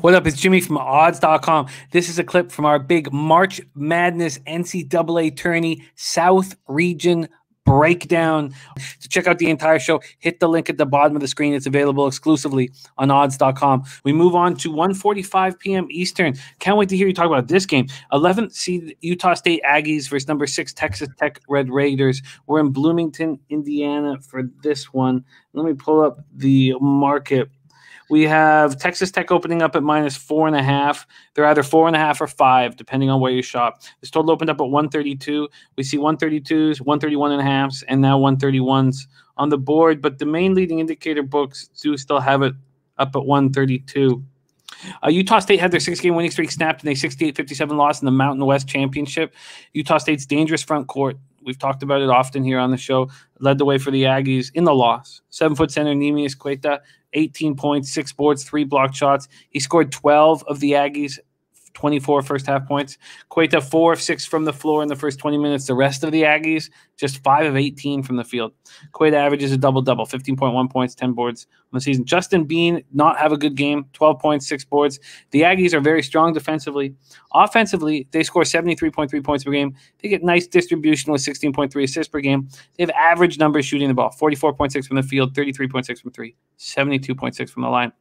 What up? It's Jimmy from odds.com. This is a clip from our big March Madness NCAA tourney South Region breakdown. To check out the entire show, hit the link at the bottom of the screen. It's available exclusively on odds.com. We move on to 1:45 p.m. Eastern. Can't wait to hear you talk about this game. 11th seed Utah State Aggies versus number 6 Texas Tech Red Raiders. We're in Bloomington, Indiana for this one. Let me pull up the market. We have Texas Tech opening up at -4.5. They're either 4.5 or 5, depending on where you shop. This total opened up at 132. We see 132s, 131.5s, and now 131s on the board. But the main leading indicator books do still have it up at 132. Utah State had their 6-game winning streak snapped in a 68-57 loss in the Mountain West Championship. Utah State's dangerous front court, we've talked about it often here on the show, led the way for the Aggies in the loss. 7-foot center Neemias Queta, 18 points, 6 boards, 3 blocked shots. He scored 12 of the Aggies' 24 first-half points. Queta, 4 of 6 from the floor in the first 20 minutes. The rest of the Aggies, just 5 of 18 from the field. Queta averages a double-double, 15.1 points, 10 boards on the season. Justin Bean, not have a good game, 12 points, 6 boards. The Aggies are very strong defensively. Offensively, they score 73.3 points per game. They get nice distribution with 16.3 assists per game. They have average numbers shooting the ball, 44.6 from the field, 33.6 from 3, 72.6 from the line.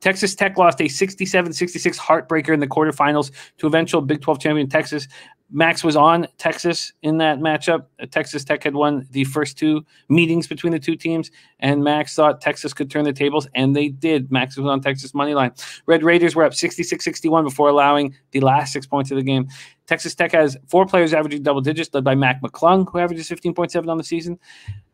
Texas Tech lost a 67-66 heartbreaker in the quarterfinals to eventual Big 12 champion Texas. Max was on Texas in that matchup. Texas Tech had won the first 2 meetings between the two teams, and Max thought Texas could turn the tables, and they did. Max was on Texas money line. Red Raiders were up 66-61 before allowing the last 6 points of the game. Texas Tech has 4 players averaging double digits, led by Mac McClung, who averages 15.7 on the season.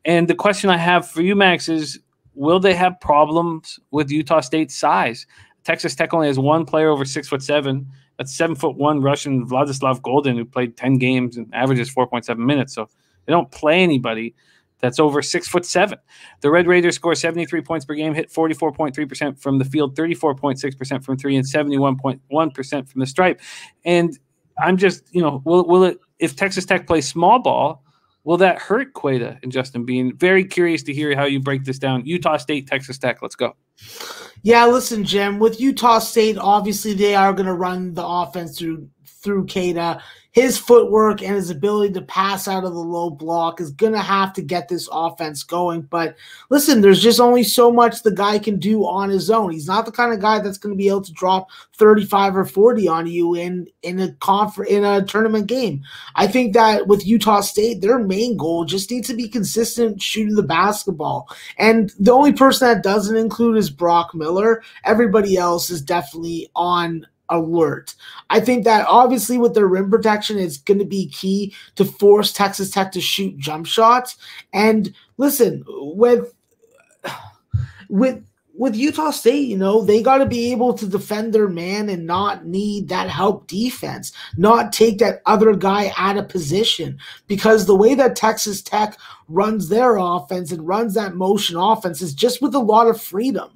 And the question I have for you, Max, is will they have problems with Utah State's size? Texas Tech only has 1 player over 6'7". That's 7'1" Russian Vladislav Golden, who played 10 games and averages 4.7 minutes. So they don't play anybody that's over 6'7". The Red Raiders score 73 points per game, hit 44.3% from the field, 34.6% from 3, and 71.1% from the stripe. And I'm just, will it, if Texas Tech plays small ball, will that hurt Queta and Justin Bean? Very curious to hear how you break this down. Utah State, Texas Tech. Let's go. Yeah, listen, Jim. With Utah State, obviously they are going to run the offense through Queta. His footwork and his ability to pass out of the low block is going to have to get this offense going. But listen, there's just only so much the guy can do on his own. He's not the kind of guy that's going to be able to drop 35 or 40 on you in a tournament game. I think that with Utah State, their main goal just needs to be consistent shooting the basketball. And the only person that doesn't include is Brock Miller. Everybody else is definitely on alert. I think that obviously with their rim protection, it's going to be key to force Texas Tech to shoot jump shots. And listen, with Utah State, they got to be able to defend their man and not need that help defense, not take that other guy out of position, because the way that Texas Tech runs their offense and runs that motion offense is just with a lot of freedom.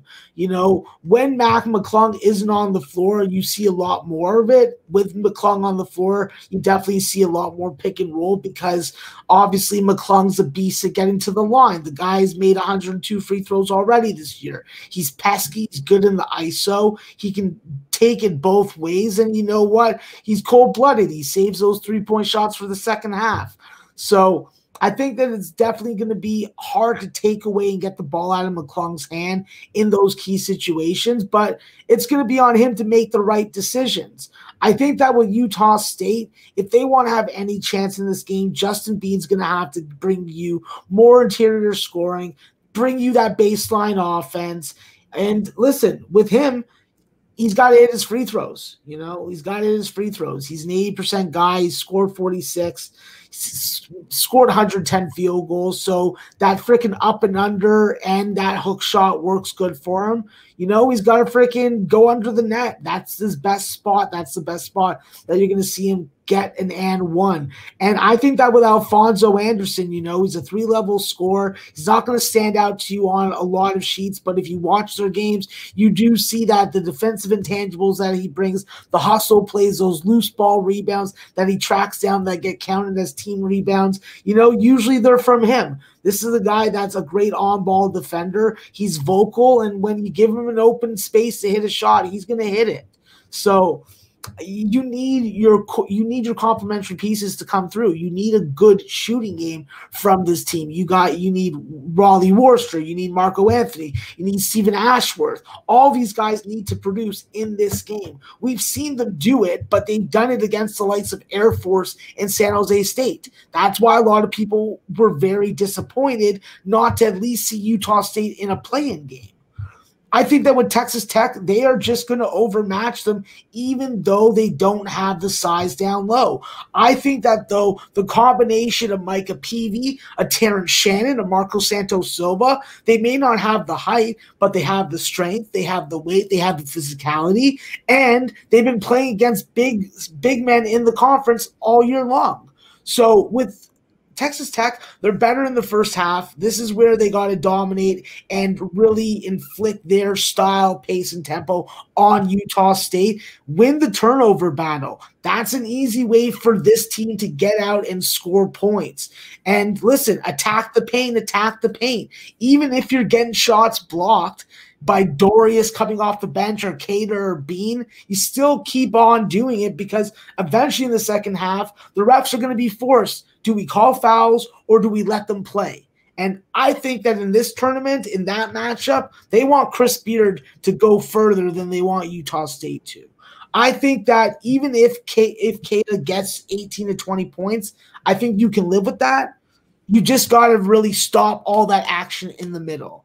When Mac McClung isn't on the floor, you see a lot more of it. With McClung on the floor, you definitely see a lot more pick and roll, because obviously McClung's a beast at getting to the line. The guy's made 102 free throws already this year. He's pesky. He's good in the ISO. He can take it both ways. And you know what? He's cold-blooded. He saves those 3-point shots for the second half. So I think that it's definitely going to be hard to take away and get the ball out of McClung's hand in those key situations, but it's going to be on him to make the right decisions. I think that with Utah State, if they want to have any chance in this game, Justin Bean's going to have to bring you more interior scoring, bring you that baseline offense. And listen, with him, he's got to hit his free throws. He's got to hit his free throws. He's an 80% guy. He's scored 46. Scored 110 field goals, so that freaking up and under and that hook shot works good for him. He's got to freaking go under the net. That's his best spot. That's the best spot that you're going to see him get an and one. And I think that with Alfonso Anderson, he's a 3-level scorer. He's not going to stand out to you on a lot of sheets, but if you watch their games, you do see that the defensive intangibles that he brings, the hustle plays, those loose ball rebounds that he tracks down that get counted as team rebounds, usually they're from him. This is a guy that's a great on-ball defender. He's vocal, and when you give him an open space to hit a shot, he's going to hit it. So you need your complementary pieces to come through. You need a good shooting game from this team. You need Raleigh Worcester, you need Marco Anthony, you need Stephen Ashworth. All these guys need to produce in this game. We've seen them do it, but they've done it against the likes of Air Force and San Jose State. That's why a lot of people were very disappointed not to at least see Utah State in a play-in game. I think that with Texas Tech, they are just going to overmatch them, even though they don't have the size down low. I think that, though, the combination of Micah Peavy, a Terrence Shannon, a Marco Santos Silva, they may not have the height, but they have the strength, they have the weight, they have the physicality, and they've been playing against big men in the conference all year long. So with Texas Tech, they're better in the first half. This is where they got to dominate and really inflict their style, pace, and tempo on Utah State. Win the turnover battle. That's an easy way for this team to get out and score points. And listen, attack the paint, attack the paint. Even if you're getting shots blocked by Dorius coming off the bench or Cater or Bean, you still keep on doing it, because eventually in the second half, the refs are going to be forced. Do we call fouls or do we let them play? And I think that in this tournament, in that matchup, they want Chris Beard to go further than they want Utah State to. I think that even if Cater gets 18 to 20 points, I think you can live with that. You just got to really stop all that action in the middle.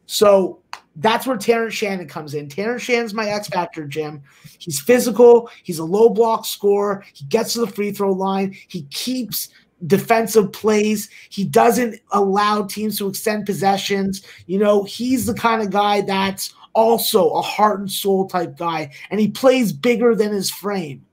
So that's where Terrence Shannon comes in. Terrence Shannon's my X factor, Jim. He's physical. He's a low block scorer. He gets to the free throw line. He keeps defensive plays. He doesn't allow teams to extend possessions. You know, he's the kind of guy that's also a heart and soul type guy, and he plays bigger than his frame.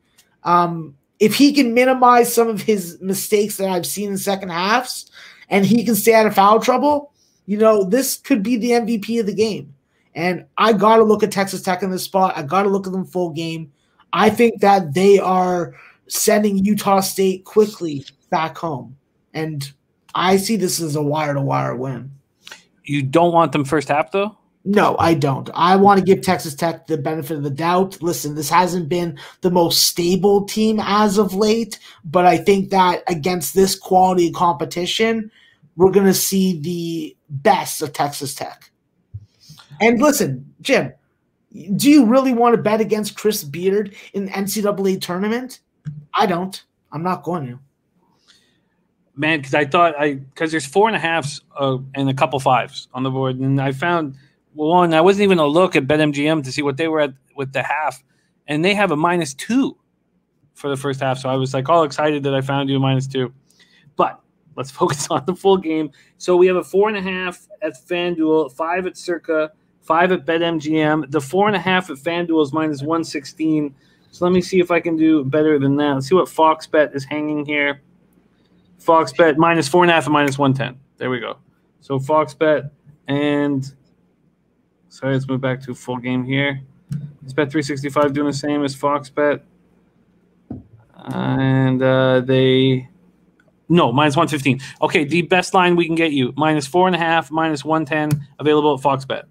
If he can minimize some of his mistakes that I've seen in second halves, and he can stay out of foul trouble, you know, this could be the MVP of the game. And I got to look at Texas Tech in this spot. I got to look at them full game. I think that they are sending Utah State quickly back home. And I see this as a wire-to-wire win. You don't want them first half, though? No, I don't. I want to give Texas Tech the benefit of the doubt. Listen, this hasn't been the most stable team as of late, but I think that against this quality of competition, we're going to see the best of Texas Tech. And listen, Jim, do you really want to bet against Chris Beard in the NCAA tournament? I don't. I'm not going to. Man, because there's 4.5s and a couple 5s on the board, and I found one. I wasn't even a look at BetMGM to see what they were at with the half, and they have a -2 for the first half. So I was like all excited that I found you a -2. But let's focus on the full game. So we have a 4.5 at FanDuel, 5 at Circa, 5 at BetMGM. The 4.5 at FanDuel is -116. So let me see if I can do better than that. Let's see what Fox Bet is hanging here. Fox Bet -4.5 and -110. There we go. So Fox Bet and sorry, let's move back to full game here. Is Bet365 doing the same as Fox Bet? And no, -115. Okay, the best line we can get you, -4.5, -110, available at Fox Bet.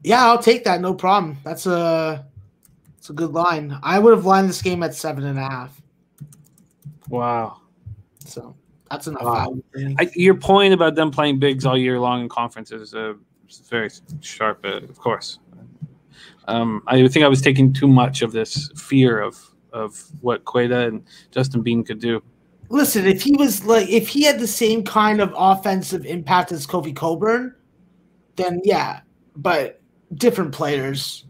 Yeah, I'll take that. No problem. That's a good line. I would have lined this game at 7.5. Wow. So that's enough. Wow. Your point about them playing bigs all year long in conferences is very sharp, of course. I think I was taking too much of this fear of what Queta and Justin Bean could do. Listen, if he had the same kind of offensive impact as Kofi Coburn, then yeah, but different players.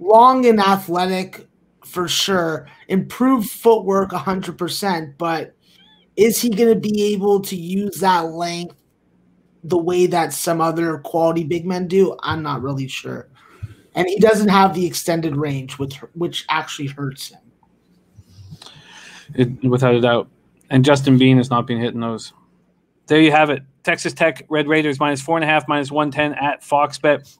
Long and athletic for sure. Improved footwork 100%, but is he going to be able to use that length the way that some other quality big men do? I'm not really sure. And he doesn't have the extended range, which actually hurts him. Without a doubt. And Justin Bean has not been hitting those. There you have it. Texas Tech Red Raiders -4.5, -110 at Fox Bet.